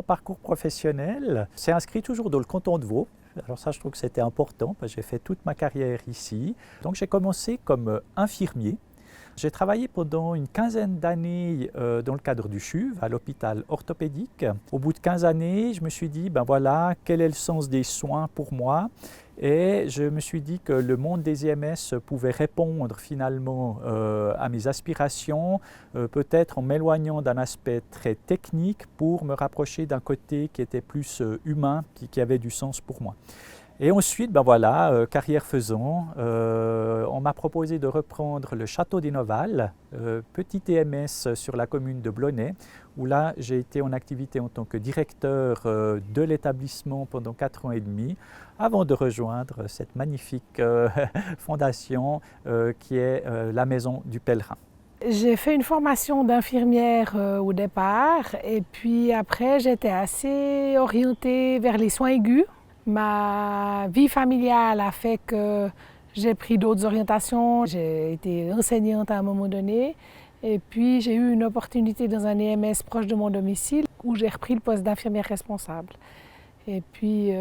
parcours professionnel s'est inscrit toujours dans le canton de Vaud. Alors ça, je trouve que c'était important, parce que j'ai fait toute ma carrière ici. Donc j'ai commencé comme infirmier. J'ai travaillé pendant une quinzaine d'années dans le cadre du CHUV, à l'hôpital orthopédique. Au bout de 15 années, je me suis dit, ben voilà, quel est le sens des soins pour moi? Et je me suis dit que le monde des IMS pouvait répondre finalement à mes aspirations, peut-être en m'éloignant d'un aspect très technique pour me rapprocher d'un côté qui était plus humain, qui avait du sens pour moi. Et ensuite, ben voilà, carrière faisant, on m'a proposé de reprendre le Château des Novales, petit EMS sur la commune de Blonay, où là j'ai été en activité en tant que directeur de l'établissement pendant 4 ans et demi, avant de rejoindre cette magnifique fondation qui est la Maison du Pèlerin. J'ai fait une formation d'infirmière au départ, et puis après j'étais assez orientée vers les soins aigus. Ma vie familiale a fait que j'ai pris d'autres orientations. J'ai été enseignante à un moment donné et puis j'ai eu une opportunité dans un EMS proche de mon domicile où j'ai repris le poste d'infirmière responsable. Et puis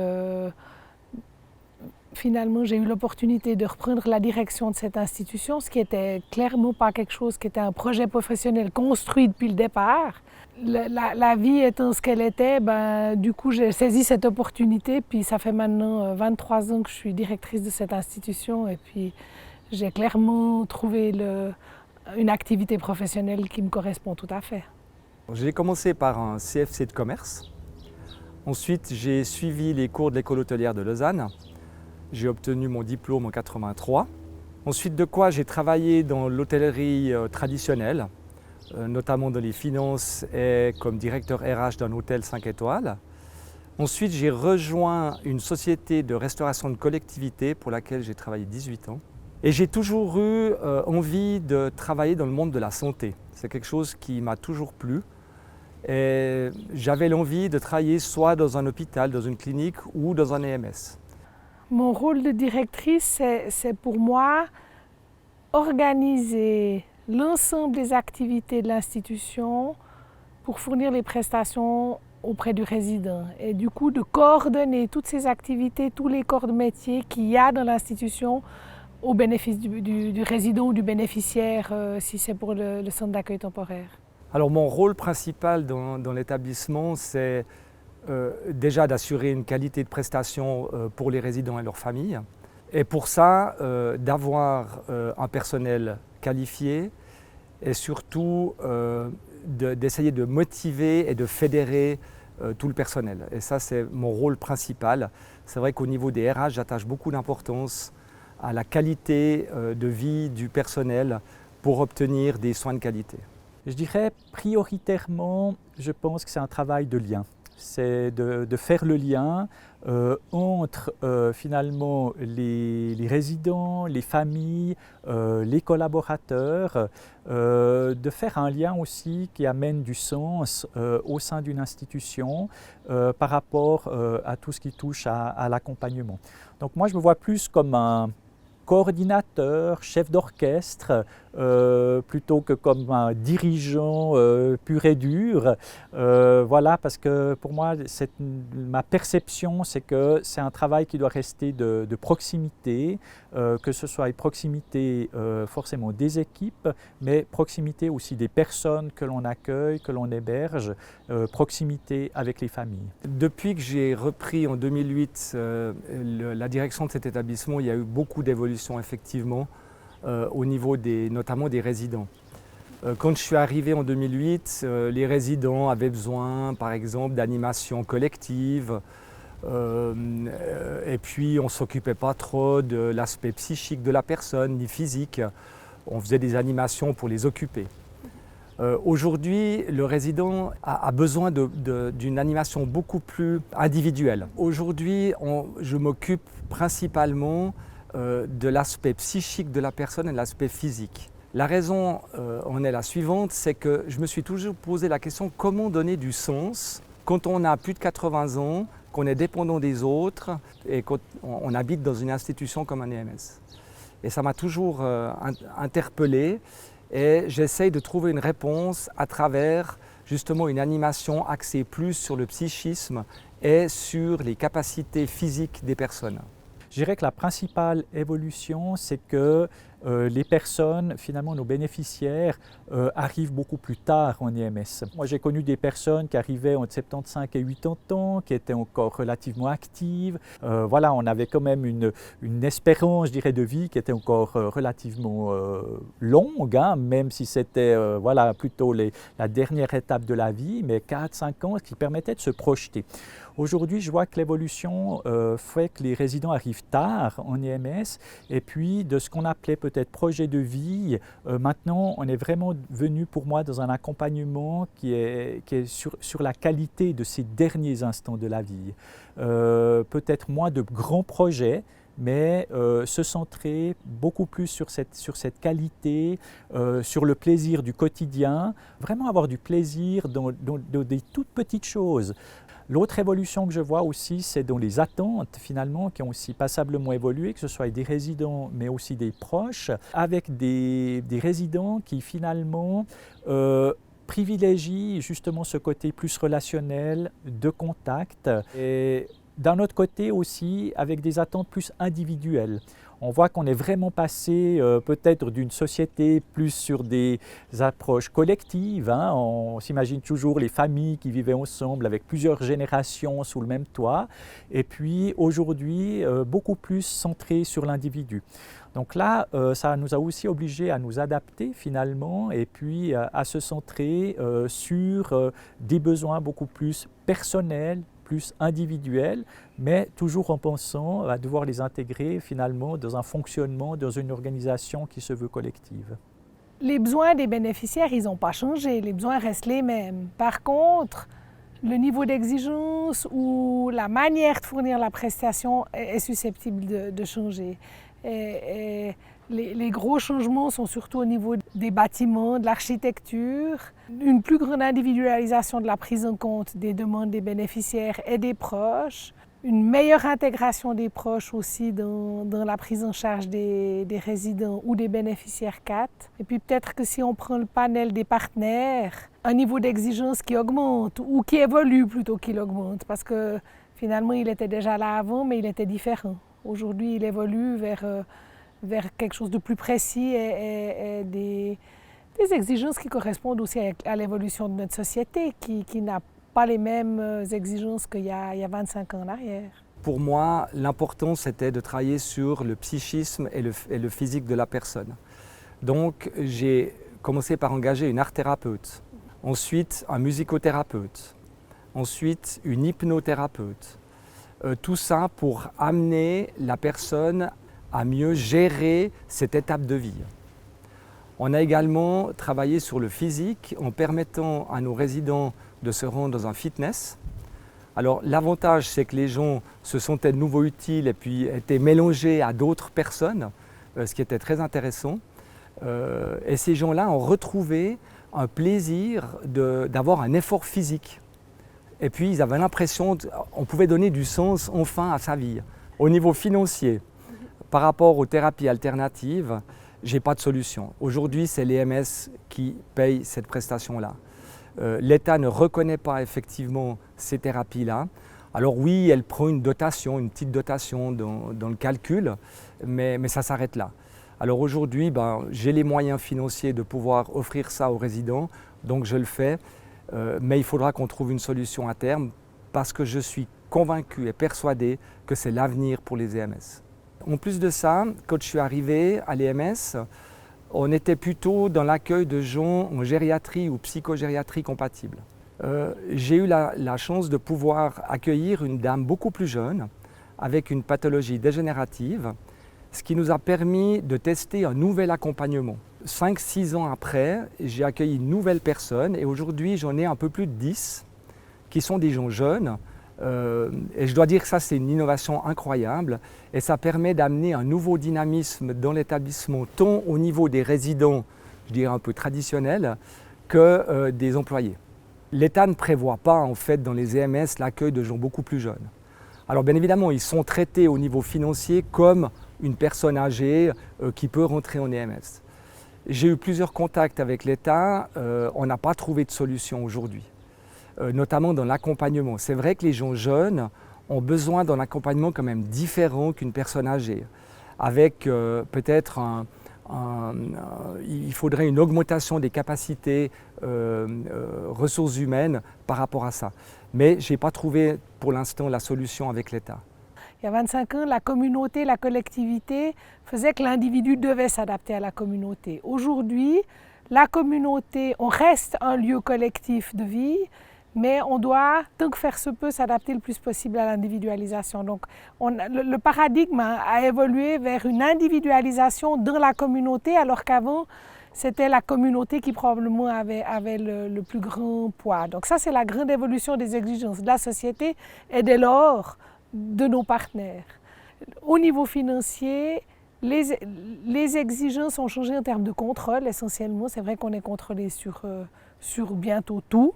finalement j'ai eu l'opportunité de reprendre la direction de cette institution, ce qui était clairement pas quelque chose qui était un projet professionnel construit depuis le départ. La vie étant ce qu'elle était, du coup j'ai saisi cette opportunité, puis ça fait maintenant 23 ans que je suis directrice de cette institution et puis j'ai clairement trouvé une activité professionnelle qui me correspond tout à fait. J'ai commencé par un CFC de commerce. Ensuite, j'ai suivi les cours de l'école hôtelière de Lausanne. J'ai obtenu mon diplôme en 1983. Ensuite de quoi j'ai travaillé dans l'hôtellerie traditionnelle, notamment dans les finances et comme directeur RH d'un hôtel 5 étoiles. Ensuite, j'ai rejoint une société de restauration de collectivité pour laquelle j'ai travaillé 18 ans. Et j'ai toujours eu envie de travailler dans le monde de la santé. C'est quelque chose qui m'a toujours plu. Et j'avais l'envie de travailler soit dans un hôpital, dans une clinique ou dans un EMS. Mon rôle de directrice, c'est pour moi organiser l'ensemble des activités de l'institution pour fournir les prestations auprès du résident. Et du coup, de coordonner toutes ces activités, tous les corps de métier qu'il y a dans l'institution au bénéfice du résident ou du bénéficiaire, si c'est pour le centre d'accueil temporaire. Alors mon rôle principal dans l'établissement, c'est déjà d'assurer une qualité de prestation pour les résidents et leurs familles. Et pour ça, d'avoir un personnel qualifié et surtout d'essayer de motiver et de fédérer tout le personnel. Et ça, c'est mon rôle principal. C'est vrai qu'au niveau des RH, j'attache beaucoup d'importance à la qualité de vie du personnel pour obtenir des soins de qualité. Je dirais prioritairement, je pense que c'est un travail de lien. C'est de faire le lien entre finalement les résidents, les familles, les collaborateurs, de faire un lien aussi qui amène du sens au sein d'une institution par rapport à tout ce qui touche à l'accompagnement. Donc moi je me vois plus comme un coordinateur, chef d'orchestre, plutôt que comme un dirigeant pur et dur. Voilà, parce que pour moi, ma perception, c'est que c'est un travail qui doit rester de proximité, que ce soit une proximité forcément des équipes, mais proximité aussi des personnes que l'on accueille, que l'on héberge, proximité avec les familles. Depuis que j'ai repris en 2008 la direction de cet établissement, il y a eu beaucoup d'évolutions effectivement au niveau notamment des résidents. Quand je suis arrivé en 2008, les résidents avaient besoin par exemple d'animation collective et puis on ne s'occupait pas trop de l'aspect psychique de la personne ni physique. On faisait des animations pour les occuper. Aujourd'hui, le résident a besoin d'une animation beaucoup plus individuelle. Aujourd'hui, je m'occupe principalement de l'aspect psychique de la personne et de l'aspect physique. La raison en est la suivante, c'est que je me suis toujours posé la question comment donner du sens quand on a plus de 80 ans, qu'on est dépendant des autres et qu'on habite dans une institution comme un EMS. Et ça m'a toujours interpellé et j'essaye de trouver une réponse à travers justement une animation axée plus sur le psychisme et sur les capacités physiques des personnes. Je dirais que la principale évolution, c'est que les personnes, finalement nos bénéficiaires, arrivent beaucoup plus tard en IMS. Moi j'ai connu des personnes qui arrivaient entre 75 et 80 ans, qui étaient encore relativement actives. Voilà, on avait quand même une espérance, je dirais, de vie qui était encore relativement longue, hein, même si c'était voilà, plutôt la dernière étape de la vie, mais 4-5 ans, ce qui permettait de se projeter. Aujourd'hui, je vois que l'évolution fait que les résidents arrivent tard en IMS et puis de ce qu'on appelait peut-être projet de vie, maintenant on est vraiment venu pour moi dans un accompagnement qui est sur la qualité de ces derniers instants de la vie. Peut-être moins de grands projets, mais se centrer beaucoup plus sur cette qualité, sur le plaisir du quotidien, vraiment avoir du plaisir dans des toutes petites choses. L'autre évolution que je vois aussi, c'est dans les attentes finalement qui ont aussi passablement évolué, que ce soit des résidents mais aussi des proches, avec des résidents qui finalement privilégient justement ce côté plus relationnel, de contact, et d'un autre côté aussi avec des attentes plus individuelles. On voit qu'on est vraiment passé peut-être d'une société plus sur des approches collectives, hein. On s'imagine toujours les familles qui vivaient ensemble avec plusieurs générations sous le même toit, et puis aujourd'hui beaucoup plus centré sur l'individu. Donc là, ça nous a aussi obligés à nous adapter finalement et puis à se centrer sur des besoins beaucoup plus personnels, plus individuels, mais toujours en pensant à devoir les intégrer finalement dans un fonctionnement, dans une organisation qui se veut collective. Les besoins des bénéficiaires, ils n'ont pas changé, les besoins restent les mêmes. Par contre, le niveau d'exigence ou la manière de fournir la prestation est susceptible de changer. Et les gros changements sont surtout au niveau des bâtiments, de l'architecture, une plus grande individualisation de la prise en compte des demandes des bénéficiaires et des proches, une meilleure intégration des proches aussi dans la prise en charge des résidents ou des bénéficiaires CAT. Et puis peut-être que si on prend le panel des partenaires, un niveau d'exigence qui augmente ou qui évolue plutôt qu'il augmente, parce que finalement il était déjà là avant mais il était différent. Aujourd'hui il évolue vers quelque chose de plus précis et des exigences qui correspondent aussi à l'évolution de notre société, qui n'a pas les mêmes exigences qu'il y a 25 ans en arrière. Pour moi, l'important c'était de travailler sur le psychisme et le physique de la personne. Donc j'ai commencé par engager une art-thérapeute, ensuite un musicothérapeute, ensuite une hypnothérapeute. Tout ça pour amener la personne à mieux gérer cette étape de vie. On a également travaillé sur le physique en permettant à nos résidents de se rendre dans un fitness. Alors l'avantage c'est que les gens se sentaient de nouveau utiles et puis étaient mélangés à d'autres personnes, ce qui était très intéressant. Et ces gens-là ont retrouvé un plaisir d'avoir un effort physique. Et puis ils avaient l'impression qu'on pouvait donner du sens enfin à sa vie. Au niveau financier, par rapport aux thérapies alternatives, je n'ai pas de solution. Aujourd'hui, c'est l'EMS qui paye cette prestation-là. L'État ne reconnaît pas effectivement ces thérapies-là. Alors oui, elle prend une dotation, une petite dotation dans le calcul, mais ça s'arrête là. Alors aujourd'hui, j'ai les moyens financiers de pouvoir offrir ça aux résidents, donc je le fais. Mais il faudra qu'on trouve une solution à terme parce que je suis convaincu et persuadé que c'est l'avenir pour les EMS. En plus de ça, quand je suis arrivé à l'EMS, on était plutôt dans l'accueil de gens en gériatrie ou psychogériatrie compatible. J'ai eu la chance de pouvoir accueillir une dame beaucoup plus jeune avec une pathologie dégénérative, ce qui nous a permis de tester un nouvel accompagnement. 5-6 ans après, j'ai accueilli une nouvelle personne et aujourd'hui j'en ai un peu plus de 10 qui sont des gens jeunes. Et je dois dire que ça c'est une innovation incroyable et ça permet d'amener un nouveau dynamisme dans l'établissement tant au niveau des résidents, je dirais un peu traditionnels, que des employés. L'État ne prévoit pas en fait dans les EMS l'accueil de gens beaucoup plus jeunes. Alors bien évidemment ils sont traités au niveau financier comme une personne âgée qui peut rentrer en EMS. J'ai eu plusieurs contacts avec l'État, on n'a pas trouvé de solution aujourd'hui, notamment dans l'accompagnement. C'est vrai que les gens jeunes ont besoin d'un accompagnement quand même différent qu'une personne âgée, avec peut-être il faudrait une augmentation des capacités ressources humaines par rapport à ça. Mais je n'ai pas trouvé pour l'instant la solution avec l'État. Il y a 25 ans, la communauté, la collectivité faisait que l'individu devait s'adapter à la communauté. Aujourd'hui, la communauté, on reste un lieu collectif de vie, mais on doit, tant que faire se peut, s'adapter le plus possible à l'individualisation. Donc, le paradigme a évolué vers une individualisation dans la communauté, alors qu'avant, c'était la communauté qui probablement avait le plus grand poids. Donc ça, c'est la grande évolution des exigences de la société et dès lors de nos partenaires. Au niveau financier, les exigences ont changé en termes de contrôle essentiellement. C'est vrai qu'on est contrôlé sur bientôt tout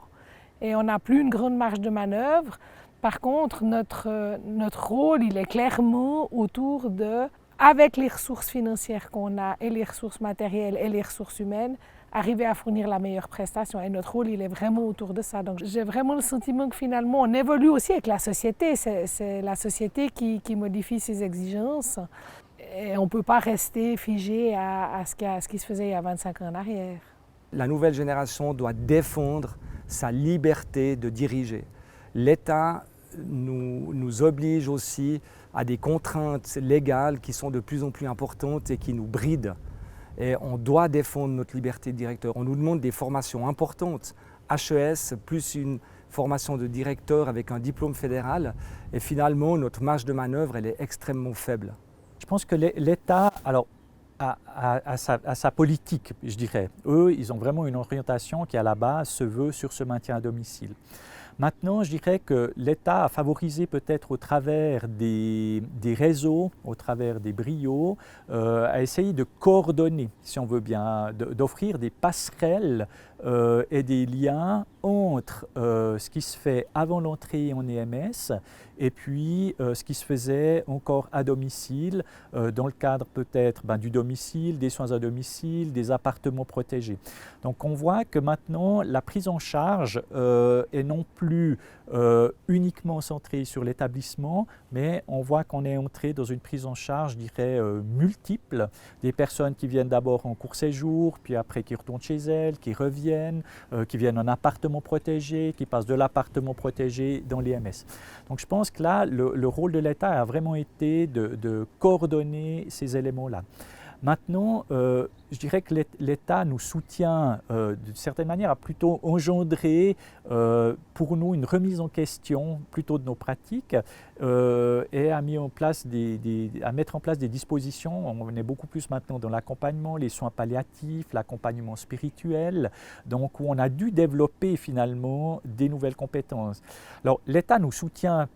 et on n'a plus une grande marge de manœuvre. Par contre, notre rôle, il est clairement autour de, avec les ressources financières qu'on a et les ressources matérielles et les ressources humaines, arriver à fournir la meilleure prestation. Et notre rôle, il est vraiment autour de ça. Donc j'ai vraiment le sentiment que finalement, on évolue aussi avec la société. C'est la société qui modifie ses exigences. Et on ne peut pas rester figé à ce qui se faisait il y a 25 ans en arrière. La nouvelle génération doit défendre sa liberté de diriger. L'État nous oblige aussi à des contraintes légales qui sont de plus en plus importantes et qui nous brident. Et on doit défendre notre liberté de directeur. On nous demande des formations importantes, HES plus une formation de directeur avec un diplôme fédéral. Et finalement, notre marge de manœuvre, elle est extrêmement faible. Je pense que l'État, alors, à sa politique, je dirais. Eux, ils ont vraiment une orientation qui, à la base, se veut sur ce maintien à domicile. Maintenant, je dirais que l'État a favorisé peut-être au travers des réseaux, au travers des BRIO, a essayé de coordonner, si on veut bien, d'offrir des passerelles et des liens entre ce qui se fait avant l'entrée en EMS et puis ce qui se faisait encore à domicile, dans le cadre peut-être du domicile, des soins à domicile, des appartements protégés. Donc on voit que maintenant la prise en charge est non plus uniquement centrée sur l'établissement, mais on voit qu'on est entré dans une prise en charge, je dirais, multiple. Des personnes qui viennent d'abord en court séjour, puis après qui retournent chez elles, qui reviennent, qui viennent en appartement protégé, qui passent de l'appartement protégé dans l'EMS. Donc je pense que là, le rôle de l'État a vraiment été de coordonner ces éléments-là. Maintenant, je dirais que l'État nous soutient d'une certaine manière, a plutôt engendré pour nous une remise en question plutôt de nos pratiques et a mis en place à mettre en place des dispositions. On est beaucoup plus maintenant dans l'accompagnement, les soins palliatifs, l'accompagnement spirituel, donc où on a dû développer finalement des nouvelles compétences. Alors l'État nous soutient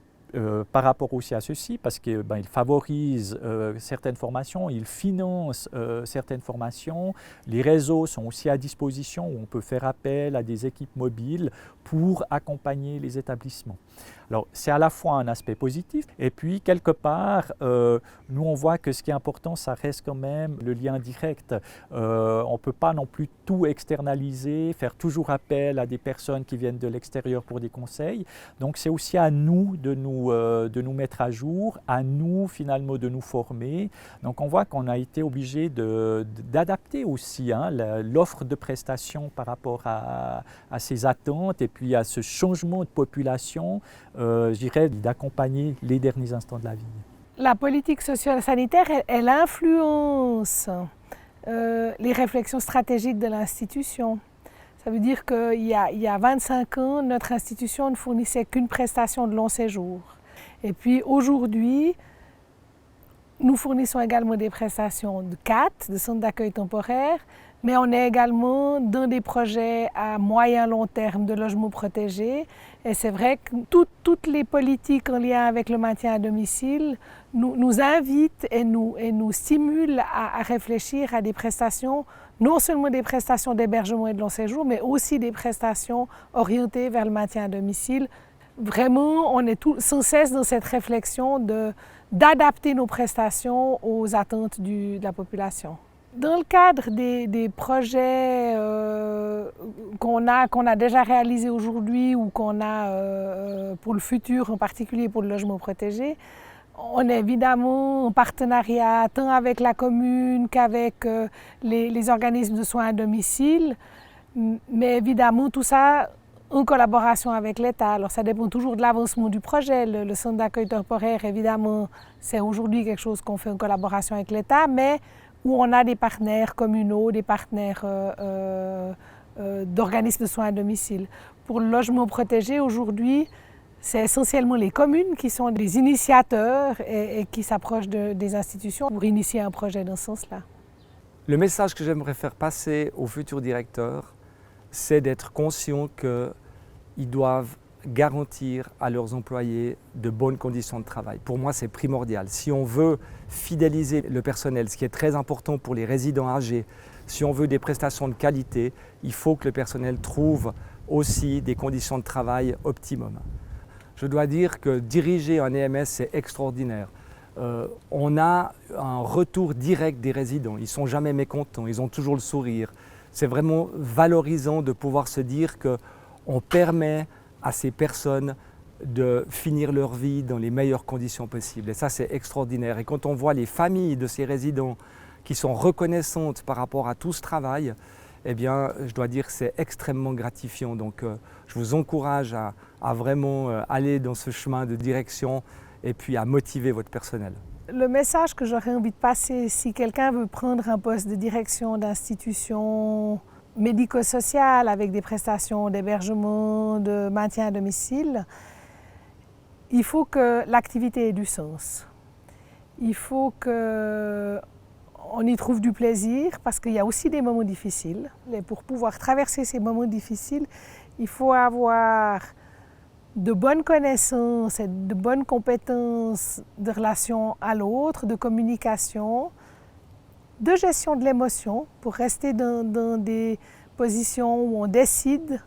par rapport aussi à ceci, parce qu'il favorise certaines formations, il finance certaines formations. Les réseaux sont aussi à disposition où on peut faire appel à des équipes mobiles pour accompagner les établissements. Alors c'est à la fois un aspect positif et puis quelque part nous on voit que ce qui est important ça reste quand même le lien direct. On ne peut pas non plus tout externaliser, faire toujours appel à des personnes qui viennent de l'extérieur pour des conseils. Donc c'est aussi à nous de nous mettre à jour, à nous finalement de nous former. Donc on voit qu'on a été obligé d'adapter aussi l'offre de prestations par rapport à ces attentes et puis à ce changement de population, je dirais, d'accompagner les derniers instants de la vie. La politique sociale sanitaire, elle influence les réflexions stratégiques de l'institution. Ça veut dire qu'il y a 25 ans, notre institution ne fournissait qu'une prestation de long séjour. Et puis aujourd'hui, nous fournissons également des prestations de CAT, de centres d'accueil temporaire, mais on est également dans des projets à moyen long terme de logements protégés. Et c'est vrai que toutes les politiques en lien avec le maintien à domicile nous invitent et nous stimulent à réfléchir à des prestations, non seulement des prestations d'hébergement et de long séjour, mais aussi des prestations orientées vers le maintien à domicile. Vraiment, on est sans cesse dans cette réflexion d'adapter nos prestations aux attentes de la population. Dans le cadre des projets qu'on a déjà réalisés aujourd'hui ou qu'on a pour le futur, en particulier pour le logement protégé, on est évidemment en partenariat tant avec la commune qu'avec les organismes de soins à domicile, mais évidemment tout ça en collaboration avec l'État. Alors ça dépend toujours de l'avancement du projet. Le centre d'accueil temporaire, évidemment, c'est aujourd'hui quelque chose qu'on fait en collaboration avec l'État, mais où on a des partenaires communaux, des partenaires d'organismes de soins à domicile. Pour le logement protégé, aujourd'hui, c'est essentiellement les communes qui sont des initiateurs et qui s'approchent des institutions pour initier un projet dans ce sens-là. Le message que j'aimerais faire passer aux futurs directeurs, c'est d'être conscients qu'ils doivent garantir à leurs employés de bonnes conditions de travail. Pour moi, c'est primordial. Si on veut fidéliser le personnel, ce qui est très important pour les résidents âgés, si on veut des prestations de qualité, il faut que le personnel trouve aussi des conditions de travail optimum. Je dois dire que diriger un EMS, c'est extraordinaire. On a un retour direct des résidents. Ils ne sont jamais mécontents, ils ont toujours le sourire. C'est vraiment valorisant de pouvoir se dire qu'on permet à ces personnes de finir leur vie dans les meilleures conditions possibles. Et ça, c'est extraordinaire. Et quand on voit les familles de ces résidents qui sont reconnaissantes par rapport à tout ce travail, eh bien, je dois dire que c'est extrêmement gratifiant. Donc, je vous encourage à vraiment aller dans ce chemin de direction et puis à motiver votre personnel. Le message que j'aurais envie de passer, si quelqu'un veut prendre un poste de direction d'institution médico-sociale avec des prestations d'hébergement, de maintien à domicile, il faut que l'activité ait du sens. Il faut qu'on y trouve du plaisir parce qu'il y a aussi des moments difficiles. Et pour pouvoir traverser ces moments difficiles, il faut avoir de bonnes connaissances et de bonnes compétences de relation à l'autre, de communication, de gestion de l'émotion pour rester dans des positions où on décide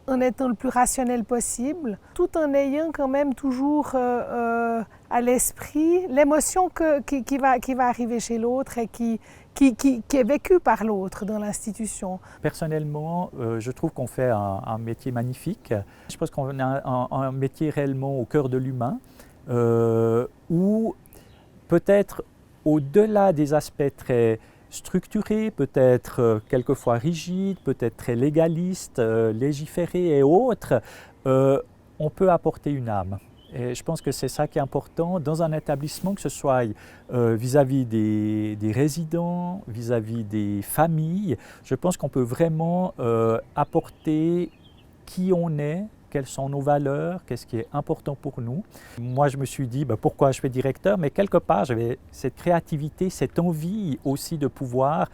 en étant le plus rationnel possible, tout en ayant quand même toujours à l'esprit l'émotion qui va arriver chez l'autre et qui est vécue par l'autre dans l'institution. Personnellement, je trouve qu'on fait un métier magnifique. Je pense qu'on a un métier réellement au cœur de l'humain, où peut-être au-delà des aspects très structurés, peut-être quelquefois rigides, peut-être très légalistes, légiférés et autres, on peut apporter une âme. Et je pense que c'est ça qui est important dans un établissement, que ce soit vis-à-vis des résidents, vis-à-vis des familles. Je pense qu'on peut vraiment apporter qui on est, quelles sont nos valeurs, qu'est-ce qui est important pour nous. Moi, je me suis dit, pourquoi je fais directeur? Mais quelque part, j'avais cette créativité, cette envie aussi de pouvoir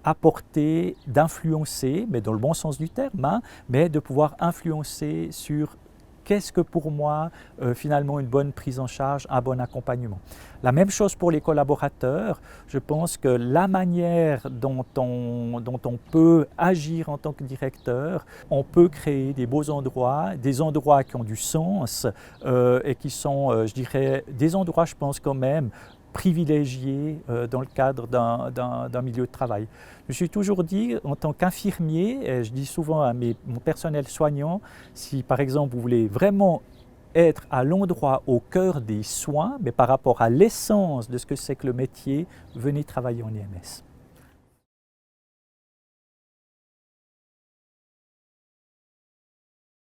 apporter, d'influencer, mais dans le bon sens du terme, mais de pouvoir influencer sur qu'est-ce que pour moi, finalement, une bonne prise en charge, un bon accompagnement. La même chose pour les collaborateurs. Je pense que la manière dont on peut agir en tant que directeur, on peut créer des beaux endroits, des endroits qui ont du sens et qui sont, je dirais, des endroits, je pense quand même, privilégiés dans le cadre d'un milieu de travail. Je me suis toujours dit, en tant qu'infirmier, et je dis souvent à mon personnel soignant, si par exemple vous voulez vraiment être à l'endroit au cœur des soins, mais par rapport à l'essence de ce que c'est que le métier, venez travailler en EMS.